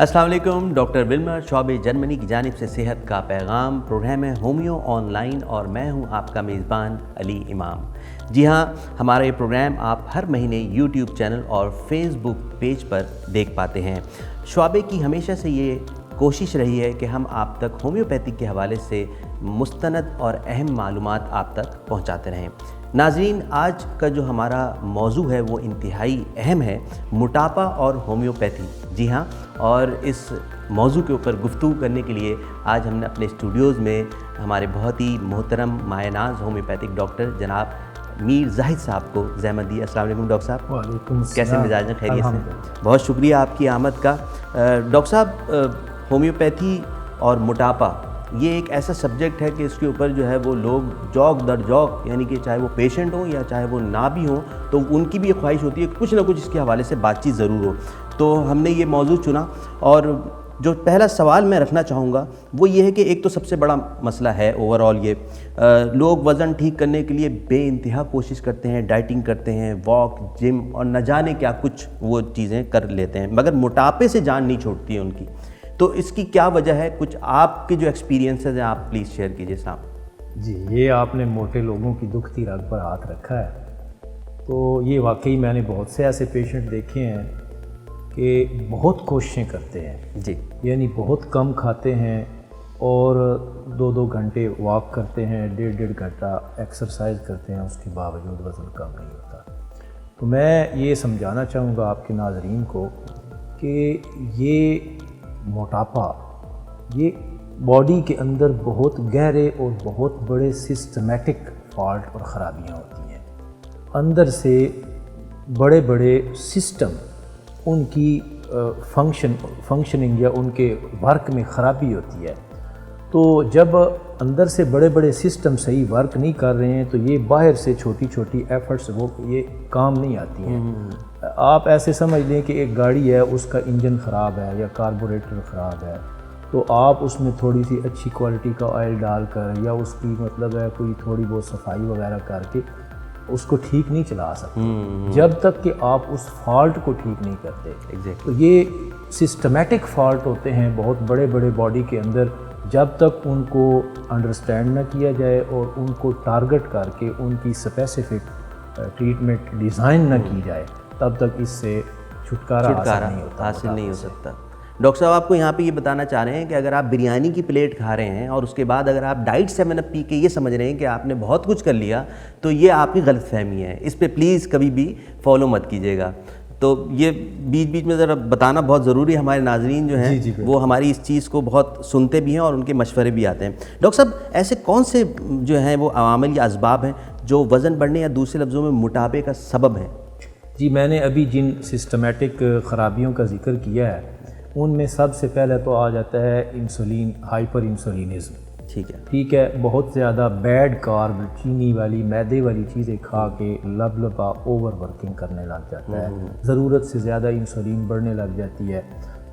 السلام علیکم، ڈاکٹر ولمر شعبہ جرمنی کی جانب سے صحت کا پیغام پروگرام ہے ہومیو آن لائن، اور میں ہوں آپ کا میزبان علی امام۔ جی ہاں، ہمارا یہ پروگرام آپ ہر مہینے یوٹیوب چینل اور فیس بک پیج پر دیکھ پاتے ہیں۔ شعبے کی ہمیشہ سے یہ کوشش رہی ہے کہ ہم آپ تک ہومیوپیتھی کے حوالے سے مستند اور اہم معلومات آپ تک پہنچاتے رہیں۔ ناظرین، آج کا جو ہمارا موضوع ہے وہ انتہائی اہم ہے، موٹاپا اور ہومیوپیتھی۔ جی ہاں، اور اس موضوع کے اوپر گفتگو کرنے کے لیے آج ہم نے اپنے اسٹوڈیوز میں ہمارے بہت ہی محترم مایہ ناز ہومیوپیتھک ڈاکٹر جناب میر زاہد صاحب کو زحمت دی۔ السلام علیکم ڈاکٹر صاحب۔ وعلیکم السلام۔ کیسے مزاج ہیں؟ خیریت سے؟ بہت شکریہ آپ کی آمد کا۔ ڈاکٹر صاحب، ہومیوپیتھی اور موٹاپا یہ ایک ایسا سبجیکٹ ہے کہ اس کے اوپر جو ہے وہ لوگ جوک در جوک، یعنی کہ چاہے وہ پیشنٹ ہوں یا چاہے وہ نہ بھی ہوں، تو ان کی بھی یہ خواہش ہوتی ہے کہ کچھ نہ کچھ اس کے حوالے سے بات چیت ضرور ہو۔ تو ہم نے یہ موضوع چنا، اور جو پہلا سوال میں رکھنا چاہوں گا وہ یہ ہے کہ ایک تو سب سے بڑا مسئلہ ہے اوور آل یہ لوگ وزن ٹھیک کرنے کے لیے بے انتہا کوشش کرتے ہیں، ڈائٹنگ کرتے ہیں، واک، جم اور نہ جانے کیا کچھ وہ چیزیں کر لیتے ہیں، مگر موٹاپے سے جان نہیں چھوڑتی ہے ان کی۔ تو اس کی کیا وجہ ہے؟ کچھ آپ کے جو ایکسپیرینسز ہیں آپ پلیز شیئر کیجیے صاحب۔ جی، یہ آپ نے موٹے لوگوں کی دکھتی رگ پر ہاتھ رکھا ہے۔ تو یہ واقعی میں نے بہت سے ایسے پیشنٹ دیکھے ہیں کہ بہت کوششیں کرتے ہیں، جی، یعنی بہت کم کھاتے ہیں اور 2-2 گھنٹے واک کرتے ہیں، 1.5 گھنٹہ ایکسرسائز کرتے ہیں، اس کے باوجود وزن کم نہیں ہوتا۔ تو میں یہ سمجھانا چاہوں گا آپ کے ناظرین کو کہ یہ موٹاپا یہ باڈی کے اندر بہت گہرے اور بہت بڑے سسٹمیٹک فالٹ اور خرابیاں ہوتی ہیں۔ اندر سے بڑے بڑے سسٹم ان کی فنکشننگ یا ان کے ورک میں خرابی ہوتی ہے۔ تو جب اندر سے بڑے بڑے سسٹم صحیح ورک نہیں کر رہے ہیں تو یہ باہر سے چھوٹی چھوٹی ایفرٹس وہ یہ کام نہیں آتی ہیں۔ آپ ایسے سمجھ لیں کہ ایک گاڑی ہے، اس کا انجن خراب ہے یا کاربوریٹر خراب ہے، تو آپ اس میں تھوڑی سی اچھی کوالٹی کا آئل ڈال کر یا اس کی مطلب ہے کوئی تھوڑی بہت صفائی وغیرہ کر کے اس کو ٹھیک نہیں چلا سکتے جب تک کہ آپ اس فالٹ کو ٹھیک نہیں کرتے۔ تو یہ سسٹمیٹک فالٹ ہوتے ہیں بہت بڑے بڑے باڈی کے اندر، جب تک ان کو انڈرسٹینڈ نہ کیا جائے اور ان کو ٹارگٹ کر کے ان کی اسپیسیفک ٹریٹمنٹ ڈیزائن نہ کی جائے تب تک اس سے چھٹکارا حاصل نہیں ہو سکتا۔ ڈاکٹر صاحب، آپ کو یہاں پہ یہ بتانا چاہ رہے ہیں کہ اگر آپ بریانی کی پلیٹ کھا رہے ہیں اور اس کے بعد اگر آپ ڈائٹ 7 اپ پی کے یہ سمجھ رہے ہیں کہ آپ نے بہت کچھ کر لیا، تو یہ آپ کی غلط فہمی ہے، اس پہ پلیز کبھی بھی فالو مت کیجیے گا۔ تو یہ بیچ بیچ میں ذرا بتانا بہت ضروری ہے، ہمارے ناظرین جو ہیں وہ ہماری اس چیز کو بہت سنتے بھی ہیں اور ان کے مشورے بھی آتے ہیں۔ ڈاکٹر صاحب، ایسے کون سے جو ہیں وہ عوامل یا اسباب ہیں جو وزن بڑھنے یا دوسرے لفظوں میں موٹاپے کا سبب ہیں؟ جی، میں نے ابھی جن سسٹمیٹک خرابیوں کا ذکر کیا ہے ان میں سب سے پہلے تو آ جاتا ہے انسولین، ہائپر انسولینزم۔ ٹھیک ہے، بہت زیادہ بیڈ کارب، چینی والی، میدے والی چیزیں کھا کے لبا اوور ورکنگ کرنے لگ جاتا ہے، ضرورت سے زیادہ انسولین بڑھنے لگ جاتی ہے،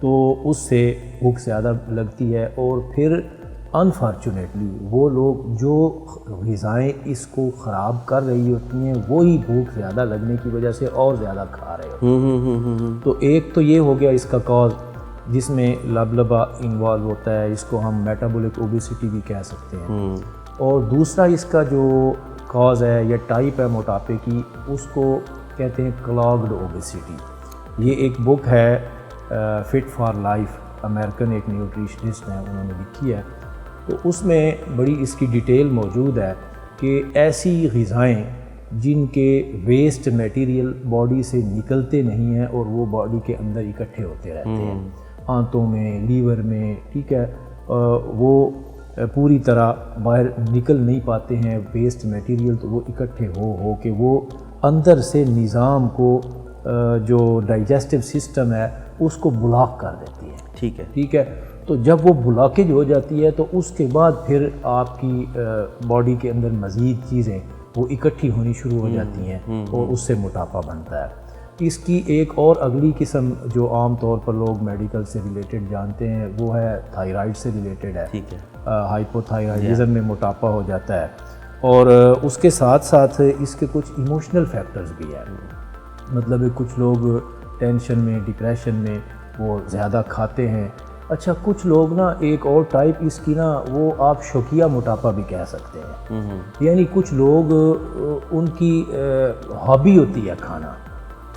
تو اس سے بھوک زیادہ لگتی ہے، اور پھر انفارچونیٹلی وہ لوگ جو غذائیں اس کو خراب کر رہی ہوتی ہیں وہی بھوک زیادہ لگنے کی وجہ سے اور زیادہ کھا رہے ہوتے ہیں۔ تو ایک تو یہ ہو گیا اس کا کاز، جس میں لبا انوالو ہوتا ہے، اس کو ہم میٹابولک اوبیسٹی بھی کہہ سکتے ہیں۔ اور دوسرا اس کا جو کاز ہے یا ٹائپ ہے موٹاپے کی، اس کو کہتے ہیں کلاگڈ اوبیسٹی۔ یہ ایک بک ہے فٹ فار لائف، امریکن ایک نیوٹریشنسٹ ہیں، انہوں نے لکھی ہے، تو اس میں بڑی اس کی ڈیٹیل موجود ہے کہ ایسی غذائیں جن کے ویسٹ میٹیریل باڈی سے نکلتے نہیں ہیں اور وہ باڈی کے اندر اکٹھے ہوتے رہتے ہیں، آنتوں میں، لیور میں، ٹھیک ہے، وہ پوری طرح باہر نکل نہیں پاتے ہیں ویسٹ میٹیریل، تو وہ اکٹھے ہو کے وہ اندر سے نظام کو جو ڈائجسٹو سسٹم ہے اس کو بلاک کر دیتی ہے۔ ٹھیک ہے، تو جب وہ بلاکیج ہو جاتی ہے تو اس کے بعد پھر آپ کی باڈی کے اندر مزید چیزیں وہ اکٹھی ہونی شروع ہو جاتی ہیں اور اس سے موٹاپا بنتا ہے۔ اس کی ایک اور اگلی قسم جو عام طور پر لوگ میڈیکل سے ریلیٹڈ جانتے ہیں وہ ہے تھائرائڈ سے ریلیٹڈ ہے. ٹھیک ہے. ہائپو تھائرائڈزم میں موٹاپا ہو جاتا ہے. اور اس کے ساتھ ساتھ اس کے کچھ ایموشنل فیکٹرز بھی ہیں. مطلب کچھ لوگ ٹینشن میں، ڈپریشن میں وہ زیادہ کھاتے ہیں. اچھا کچھ لوگ نا ایک اور ٹائپ اس کی نا وہ آپ شوقیہ موٹاپا بھی کہہ سکتے ہیں. یعنی کچھ لوگ ان کی ہابی ہوتی ہے کھانا.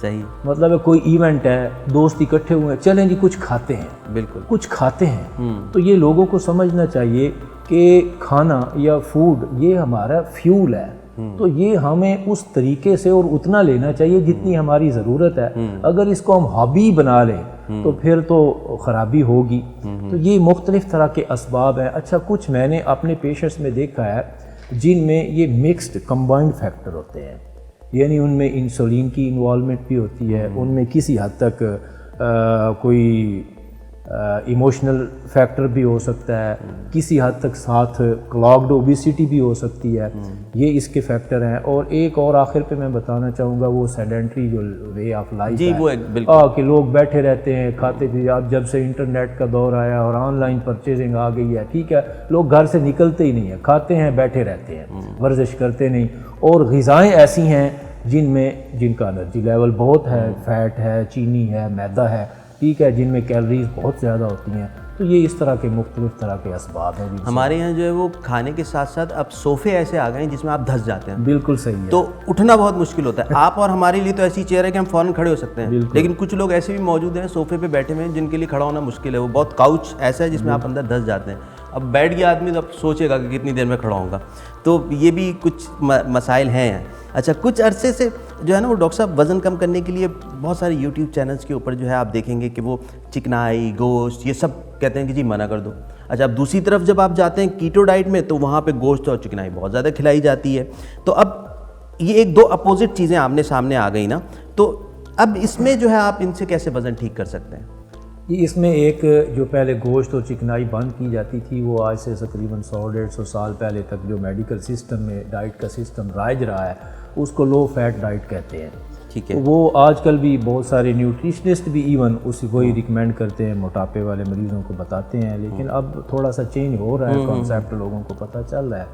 صحیح. مطلب کوئی ایونٹ ہے، دوست اکٹھے ہوئے ہیں، چلیں جی کچھ کھاتے ہیں. بالکل. کچھ کھاتے ہیں. تو یہ لوگوں کو سمجھنا چاہیے کہ کھانا یا فوڈ یہ ہمارا فیول ہے. تو یہ ہمیں اس طریقے سے اور اتنا لینا چاہیے جتنی ہماری ضرورت ہے. اگر اس کو ہم ہابی بنا لیں تو پھر تو خرابی ہوگی. تو یہ مختلف طرح کے اسباب ہیں. اچھا کچھ میں نے اپنے پیشنٹس میں دیکھا ہے جن میں یہ مکسڈ کمبائنڈ فیکٹر ہوتے ہیں. یعنی ان میں انسولین کی انوالومنٹ بھی ہوتی ہے، ان میں کسی حد تک کوئی ایموشنل فیکٹر بھی ہو سکتا ہے، کسی حد تک ساتھ کلاگڈ اوبیسٹی بھی ہو سکتی ہے. یہ اس کے فیکٹر ہیں. اور ایک اور آخر پہ میں بتانا چاہوں گا وہ سیڈنٹری جو وے آف لائف ہے کہ لوگ بیٹھے رہتے ہیں کھاتے بھی. اب جب سے انٹرنیٹ کا دور آیا اور آن لائن پرچیزنگ آ گئی ہے، ٹھیک ہے، لوگ گھر سے نکلتے ہی نہیں ہیں، کھاتے ہیں بیٹھے رہتے ہیں، ورزش کرتے نہیں. اور غذائیں ایسی ہیں جن کا انرجی لیول بہت ہے، فیٹ ہے، چینی ہے، میدا ہے، ٹھیک ہے، جن میں کیلریز بہت زیادہ ہوتی ہیں. تو یہ اس طرح کے مختلف طرح کے اسباب ہیں. ہمارے یہاں جو ہے وہ کھانے کے ساتھ ساتھ اب صوفے ایسے آ گئے ہیں جس میں آپ دھس جاتے ہیں. بالکل صحیح ہے. تو اٹھنا بہت مشکل ہوتا ہے. آپ اور ہمارے لیے تو ایسی چیئر ہے کہ ہم فوراً کھڑے ہو سکتے ہیں، لیکن کچھ لوگ ایسے بھی موجود ہیں صوفے پہ بیٹھے ہوئے ہیں جن کے لیے کھڑا ہونا مشکل ہے. وہ بہت کاؤچ ایسا ہے جس میں آپ اندر دھس جاتے ہیں. اب بیٹھ گیا آدمی تو اب سوچے گا کہ کتنی دیر میں کھڑا ہوں گا. تو یہ بھی کچھ مسائل ہیں. اچھا کچھ عرصے سے جو ہے نا وہ ڈاکٹر صاحب وزن کم کرنے کے لیے بہت سارے یوٹیوب چینلز کے اوپر جو ہے آپ دیکھیں گے کہ وہ چکنائی، گوشت، یہ سب کہتے ہیں کہ جی منع کر دو. اچھا اب دوسری طرف جب آپ جاتے ہیں کیٹو ڈائٹ میں تو وہاں پہ گوشت اور چکنائی بہت زیادہ کھلائی جاتی ہے. تو اب یہ ایک دو اپوزٹ چیزیں آمنے سامنے آ گئی نا. تو اب اس میں جو ہے آپ ان سے کیسے وزن ٹھیک کر سکتے ہیں؟ اس میں ایک جو پہلے گوشت اور چکنائی بند کی جاتی تھی وہ آج سے تقریباً 100-150 سال پہلے تک جو میڈیکل سسٹم میں ڈائٹ کا سسٹم رائج رہا ہے اس کو لو فیٹ ڈائٹ کہتے ہیں. ٹھیک ہے. وہ آج کل بھی بہت سارے نیوٹریشنسٹ بھی ایون وہی ریکمینڈ کرتے ہیں، موٹاپے والے مریضوں کو بتاتے ہیں. لیکن اب تھوڑا سا چینج ہو رہا ہے، کانسیپٹ لوگوں کو پتہ چل رہا ہے.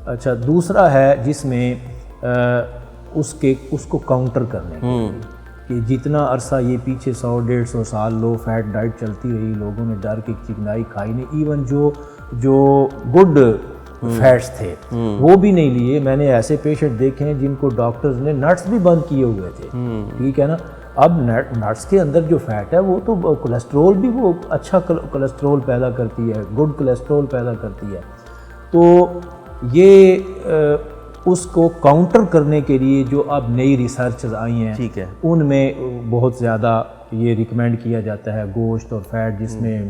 اچھا دوسرا ہے جس میں اس کو کاؤنٹر کرنے کے لیے کہ جتنا عرصہ یہ پیچھے 100-150 سال لو فیٹ ڈائٹ چلتی رہی، لوگوں نے ڈر کے چکنائی کھائی نہیں. ایون جو گڈ فیٹس تھے وہ بھی نہیں لیے. میں نے ایسے پیشنٹ دیکھے ہیں جن کو ڈاکٹرز نے نٹس بھی بند کیے ہوئے تھے. ٹھیک ہے نا. اب نٹس کے اندر جو فیٹ ہے وہ تو کولیسٹرول بھی وہ اچھا کولیسٹرول پیدا کرتی ہے، گڈ کولیسٹرول پیدا کرتی ہے. تو یہ اس کو کاؤنٹر کرنے کے لیے جو اب نئی ریسرچز آئی ہیں ٹھیک ہے ان میں بہت زیادہ یہ ریکمینڈ کیا جاتا ہے گوشت اور فیٹ جس میں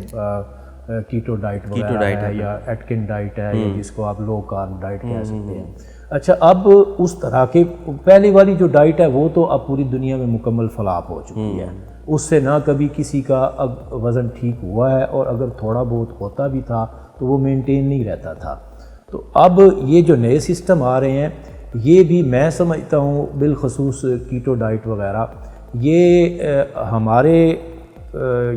کیٹو ڈائٹ وغیرہ ہے یا ایٹکن ڈائٹ ہے یا جس کو آپ لو کارب ڈائٹ کہہ سکتے ہیں. اچھا اب اس طرح کے پہلی والی جو ڈائٹ ہے وہ تو اب پوری دنیا میں مکمل فلاپ ہو چکی ہے. اس سے نہ کبھی کسی کا اب وزن ٹھیک ہوا ہے، اور اگر تھوڑا بہت ہوتا بھی تھا تو وہ مینٹین نہیں رہتا تھا. تو اب یہ جو نئے سسٹم آ رہے ہیں یہ بھی میں سمجھتا ہوں بالخصوص کیٹو ڈائٹ وغیرہ یہ ہمارے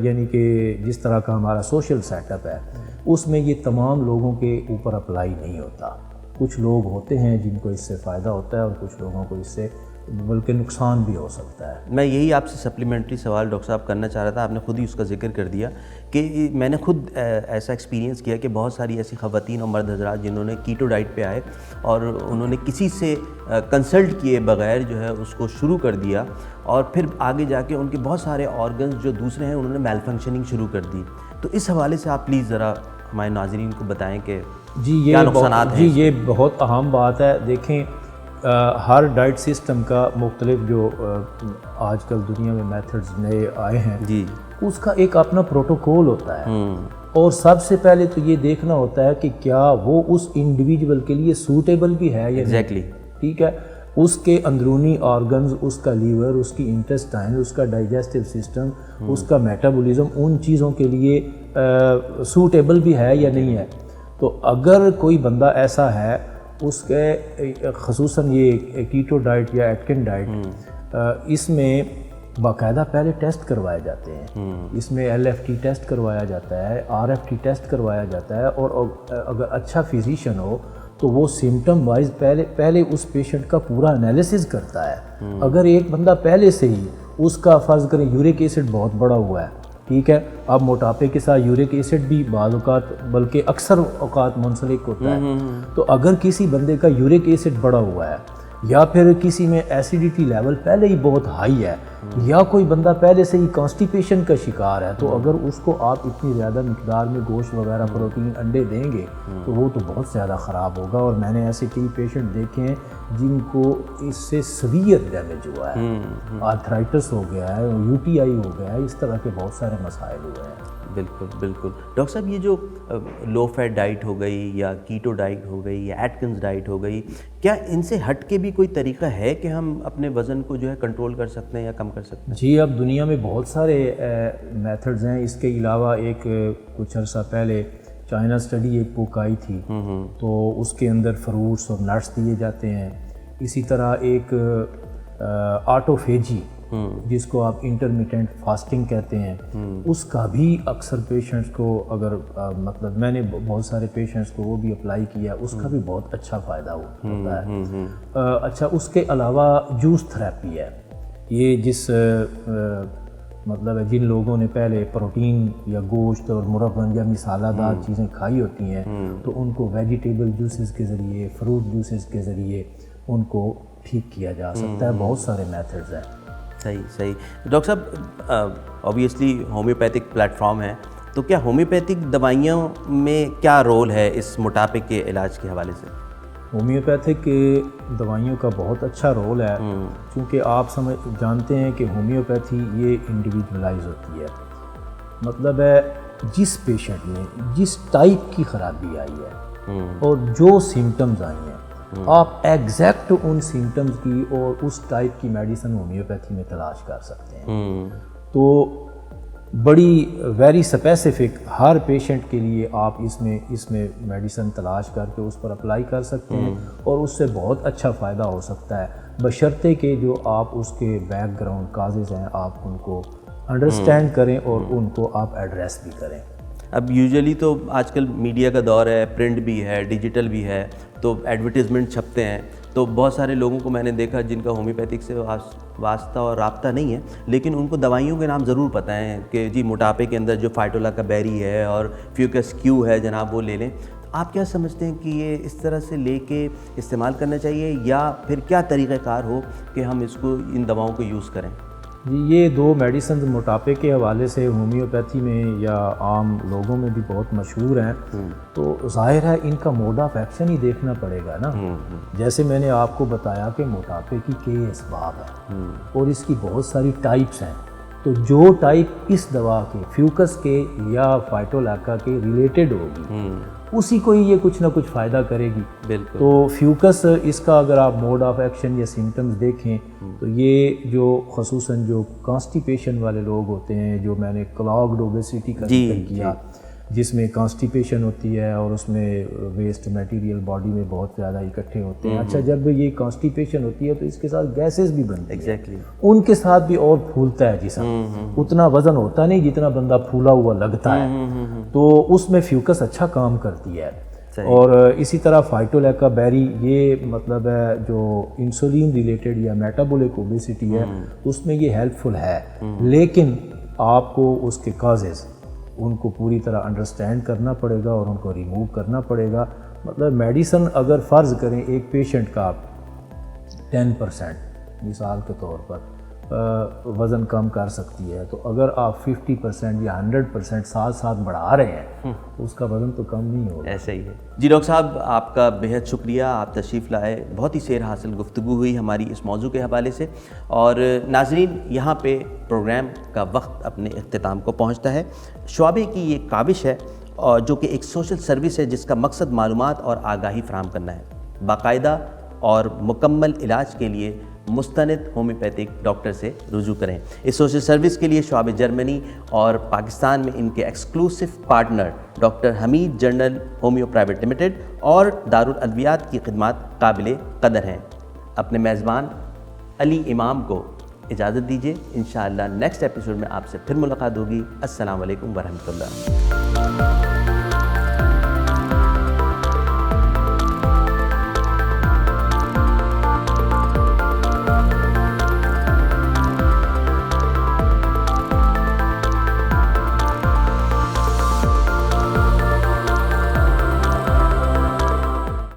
یعنی کہ جس طرح کا ہمارا سوشل سیٹ اپ ہے اس میں یہ تمام لوگوں کے اوپر اپلائی نہیں ہوتا. کچھ لوگ ہوتے ہیں جن کو اس سے فائدہ ہوتا ہے اور کچھ لوگوں کو اس سے بلکہ نقصان بھی ہو سکتا ہے. میں یہی آپ سے سپلیمنٹری سوال ڈاکٹر صاحب کرنا چاہ رہا تھا. آپ نے خود ہی اس کا ذکر کر دیا کہ میں نے خود ایسا ایکسپیرینس کیا کہ بہت ساری ایسی خواتین اور مرد حضرات جنہوں نے کیٹو ڈائٹ پہ آئے اور انہوں نے کسی سے کنسلٹ کیے بغیر جو ہے اس کو شروع کر دیا، اور پھر آگے جا کے ان کے بہت سارے آرگنز جو دوسرے ہیں انہوں نے میل فنکشننگ شروع کر دی. تو اس حوالے سے آپ پلیز ذرا ہمارے ناظرین کو بتائیں کہ کیا نقصانات ہیں. جی یہ بہت اہم بات ہے. دیکھیں ہر ڈائٹ سسٹم کا مختلف جو آج کل دنیا میں میتھڈز نئے آئے ہیں جی اس کا ایک اپنا پروٹوکول ہوتا ہے، اور سب سے پہلے تو یہ دیکھنا ہوتا ہے کہ کیا وہ اس انڈیویجول کے لیے سوٹیبل بھی ہے یا ایگزیکٹلی. ٹھیک ہے. اس کے اندرونی آرگنز، اس کا لیور، اس کی انٹسٹائن، اس کا ڈائجسٹو سسٹم، اس کا میٹابولزم ان چیزوں کے لیے سوٹیبل بھی ہے یا نہیں ہے. تو اگر کوئی بندہ ایسا ہے اس کے خصوصاً یہ کیٹو ڈائٹ یا ایٹکن ڈائٹ اس میں باقاعدہ پہلے ٹیسٹ کروائے جاتے ہیں. اس میں LFT ٹیسٹ کروایا جاتا ہے, RFT ٹیسٹ کروایا جاتا ہے, اور اگر اچھا فزیشین ہو تو وہ سمٹم وائز پہلے اس پیشنٹ کا پورا انالیسز کرتا ہے. اگر ایک بندہ پہلے سے ہی اس کا فرض کریں یورک ایسڈ بہت بڑا ہوا ہے, ٹھیک ہے, اب موٹاپے کے ساتھ یورک ایسڈ بھی بعض اوقات بلکہ اکثر اوقات منسلک ہوتا ہے, تو اگر کسی بندے کا یورک ایسڈ بڑا ہوا ہے یا پھر کسی میں ایسیڈیٹی لیول پہلے ہی بہت ہائی ہے یا کوئی بندہ پہلے سے ہی کانسٹیپیشن کا شکار ہے, تو اگر اس کو آپ اتنی زیادہ مقدار میں گوشت وغیرہ پروٹین انڈے دیں گے تو وہ تو بہت زیادہ خراب ہوگا. اور میں نے ایسے کئی پیشنٹ دیکھے ہیں جن کو اس سے سیویئر ڈیمیج ہوا ہے, آرتھرائٹس ہو گیا ہے, UTI ہو گیا ہے, اس طرح کے بہت سارے مسائل ہوئے ہیں. بالکل بالکل. ڈاکٹر صاحب یہ جو لو فیٹ ڈائٹ ہو گئی یا کیٹو ڈائٹ ہو گئی یا ایٹکنز ڈائٹ ہو گئی, کیا ان سے ہٹ کے بھی کوئی طریقہ ہے کہ ہم اپنے وزن کو جو ہے کنٹرول کر سکتے ہیں یا کم کر سکتے ہیں؟ جی, اب دنیا میں بہت سارے میتھڈز ہیں. اس کے علاوہ ایک کچھ عرصہ پہلے چائنا اسٹڈی ایک بک آئی تھی, تو اس کے اندر فروٹس اور نٹس دیے جاتے ہیں. اسی طرح ایک آٹوفیجی جس کو آپ انٹرمیٹنٹ فاسٹنگ کہتے ہیں, اس کا بھی اکثر پیشنٹس کو اگر مطلب میں نے بہت سارے پیشنٹس کو وہ بھی اپلائی کیا, اس کا بھی بہت اچھا فائدہ ہوتا ہے. اچھا, اس کے علاوہ جوس تھراپی ہے. یہ جس مطلب ہے جن لوگوں نے پہلے پروٹین یا گوشت اور مرغن یا مسالہ دار چیزیں کھائی ہوتی ہیں تو ان کو ویجیٹیبل جوسز کے ذریعے, فروٹ جوسز کے ذریعے ان کو ٹھیک کیا جا سکتا ہے. بہت سارے میتھڈز ہیں. صحیح. ڈاکٹر صاحب آبویسلی ہومیوپیتھک پلیٹ فارم ہے, تو کیا ہومیوپیتھک دوائیوں میں کیا رول ہے اس موٹاپے کے علاج کے حوالے سے؟ ہومیوپیتھک دوائیوں کا بہت اچھا رول ہے, چونکہ آپ جانتے ہیں کہ ہومیوپیتھی یہ انڈیویجولائز ہوتی ہے. مطلب ہے جس پیشنٹ میں جس ٹائپ کی خرابی آئی ہے اور جو سمٹمز آئی ہیں, آپ ایگزیکٹ ان سمٹمز کی اور اس ٹائپ کی میڈیسن ہومیوپیتھی میں تلاش کر سکتے ہیں. تو بڑی ویری اسپیسیفک ہر پیشنٹ کے لیے آپ اس میں میڈیسن تلاش کر کے اس پر اپلائی کر سکتے ہیں, اور اس سے بہت اچھا فائدہ ہو سکتا ہے, بشرطے کہ جو آپ اس کے بیک گراؤنڈ کازز ہیں آپ ان کو انڈرسٹینڈ کریں اور ان کو آپ ایڈریس بھی کریں. اب یوزلی تو آج کل میڈیا کا دور ہے, پرنٹ بھی ہے, ڈیجیٹل بھی ہے, تو ایڈورٹیزمنٹ چھپتے ہیں, تو بہت سارے لوگوں کو میں نے دیکھا جن کا ہومیوپیتھک سے واسطہ اور رابطہ نہیں ہے, لیکن ان کو دوائیوں کے نام ضرور پتہ ہیں کہ جی موٹاپے کے اندر جو فائٹولا کا بیری ہے اور فیوکس کیو ہے جناب وہ لے لیں. آپ کیا سمجھتے ہیں کہ یہ اس طرح سے لے کے استعمال کرنا چاہیے, یا پھر کیا طریقہ کار ہو کہ ہم اس کو ان دواؤں کو یوز کریں؟ جی, یہ دو میڈیسنز موٹاپے کے حوالے سے ہومیوپیتھی میں یا عام لوگوں میں بھی بہت مشہور ہیں, تو ظاہر ہے ان کا موڈ آف ایکشن ہی دیکھنا پڑے گا نا. جیسے میں نے آپ کو بتایا کہ موٹاپے کی کئی اسباب ہیں اور اس کی بہت ساری ٹائپس ہیں, تو جو ٹائپ اس دوا کے فیوکس کے یا فائٹولیکا کے ریلیٹڈ ہوگی اسی کو ہی یہ کچھ نہ کچھ فائدہ کرے گی. بالکل. تو فیوکس اس کا اگر آپ موڈ آف ایکشن یا سمٹمز دیکھیں تو یہ جو خصوصاً جو کانسٹیپیشن والے لوگ ہوتے ہیں, جو میں نے کلاگڈ اوبیسٹی کا ذکر کیا, جس میں کانسٹیپیشن ہوتی ہے اور اس میں ویسٹ میٹیریل باڈی میں بہت زیادہ اکٹھے ہوتے ہیں. اچھا, جب یہ کانسٹیپیشن ہوتی ہے تو اس کے ساتھ گیسز بھی بنتی ہیں, ان کے ساتھ بھی اور پھولتا ہے جسم, اتنا وزن ہوتا نہیں جتنا بندہ پھولا ہوا لگتا ہے, تو اس میں فیوکس اچھا کام کرتی ہے. اور اسی طرح فائٹولیکا بیری, یہ مطلب ہے جو انسولین ریلیٹڈ یا میٹابولک اوبیسٹی ہے اس میں یہ ہیلپ فل ہے, لیکن آپ کو اس کے کازز ان کو پوری طرح انڈرسٹینڈ کرنا پڑے گا اور ان کو ریموو کرنا پڑے گا. مطلب میڈیسن اگر فرض کریں ایک پیشنٹ کا 10% مثال کے طور پر وزن کم کر سکتی ہے, تو اگر آپ 50% یا 100% ساتھ ساتھ بڑھا رہے ہیں تو اس کا وزن تو کم نہیں ہوگا. ایسا ہی ہے. جی ڈاکٹر صاحب, آپ کا بہت شکریہ, آپ تشریف لائے, بہت ہی سیر حاصل گفتگو ہوئی ہماری اس موضوع کے حوالے سے. اور ناظرین, یہاں پہ پروگرام کا وقت اپنے اختتام کو پہنچتا ہے. شعبے کی یہ کاوش ہے اور جو کہ ایک سوشل سروس ہے جس کا مقصد معلومات اور آگاہی فراہم کرنا ہے. باقاعدہ اور مکمل علاج کے لیے مستند ہومیوپیتھک ڈاکٹر سے رجوع کریں. اس سوشل سروس کے لیے شعبہ جرمنی اور پاکستان میں ان کے ایکسکلوسو پارٹنر ڈاکٹر حمید جنرل ہومیو پرائیویٹ لمیٹڈ اور دارالادویات کی خدمات قابل قدر ہیں. اپنے میزبان علی امام کو اجازت دیجیے، انشاءاللہ نیکسٹ ایپیسوڈ میں آپ سے پھر ملاقات ہوگی۔ السلام علیکم ورحمۃ اللہ۔